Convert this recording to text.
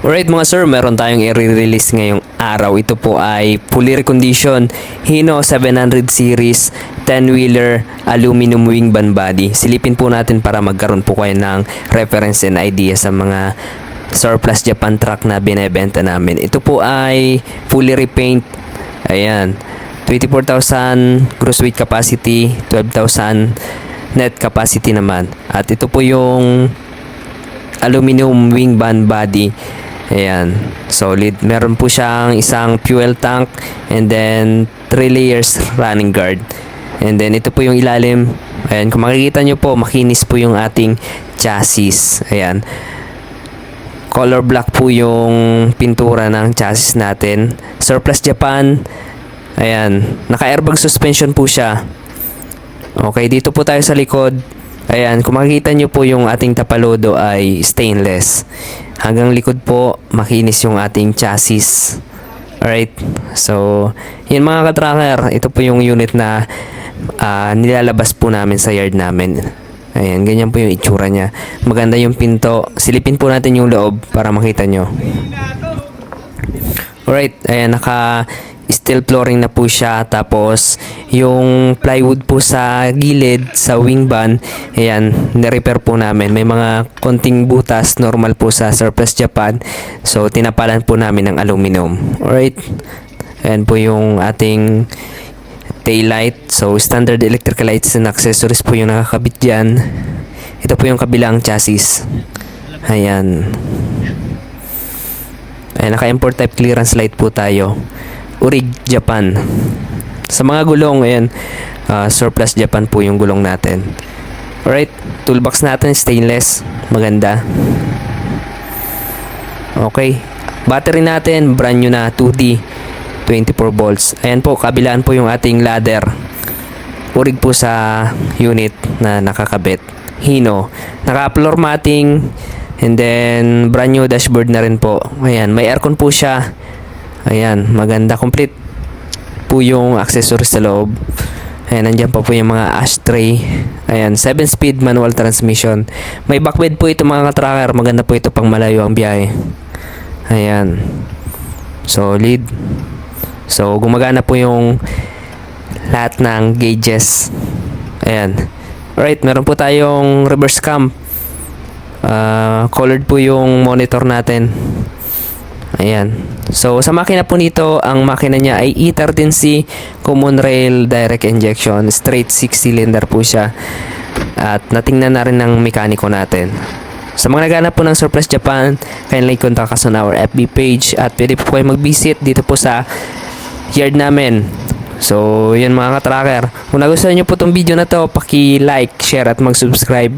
Alright mga sir, meron tayong i-release ngayong araw. Ito po ay fully reconditioned Hino 700 series 10-wheeler aluminum wing van body. Silipin po natin para magkaroon po kayo ng reference and idea sa mga surplus Japan truck na binebenta namin. Ito po ay fully repaint. Ayan. 24,000 gross weight capacity, 12,000 net capacity naman. At ito po yung aluminum wing van body. Ayan, solid. Meron po siyang isang fuel tank and then 3 layers running guard. And then ito po yung ilalim. Ayan, kung makikita nyo po, makinis po yung ating chassis. Ayan. Color black po yung pintura ng chassis natin. Surplus Japan. Ayan, naka-airbag suspension po siya. Okay, dito po tayo sa likod. Ayan, kung makikita nyo po yung ating tapalodo ay stainless. Hanggang likod po, makinis yung ating chassis. Alright, so yun mga ka-tracker, ito po yung unit na nilalabas po namin sa yard namin. Ayan, ganyan po yung itsura niya. Maganda yung pinto. Silipin po natin yung loob para makita nyo. Alright, ayan, naka steel flooring na po siya. Tapos yung plywood po sa gilid sa wing van, ayan, ni-repair po namin. May mga konting butas, normal po sa surplus Japan, so tinapalan po namin ng aluminum. Alright, ayan po yung ating tail light. So standard electrical lights and accessories po yung nakakabit dyan. Ito po yung kabilang chassis. Ayan, ayan, naka-import type clearance light po tayo. Urig Japan. Sa mga gulong, ayan, surplus Japan po yung gulong natin. Alright, toolbox natin stainless, maganda. Okay, battery natin brand new na 2D 24 volts. Ayan po, kabilaan po yung ating ladder. Urig po sa unit na nakakabit. Hino, naka floor matting, and then brand new dashboard na rin po. Ayan, may aircon po siya. Ayan, maganda. Complete po yung accessories sa loob. Ayan, nandiyan pa po yung mga ashtray. Ayan, 7-speed manual transmission. May backbed po ito mga ka-tracker. Maganda po ito pang malayo ang biyahe. Ayan, solid. So, gumagana po yung lahat ng gauges. Ayan. Alright, meron po tayong reverse cam. Colored po yung monitor natin. Ayan. So, sa makina po nito, ang makina niya ay E13C Common Rail Direct Injection. Straight 6-cylinder po siya. At natingnan na rin ng mekaniko natin. Sa mga naghanap po ng surplus Japan, kindly contact us on our FB page. At pwede po kayo mag-visit dito po sa yard namin. So, yun mga ka-tracker. Kung nagustuhan nyo po itong video na to, paki-like, share at mag-subscribe.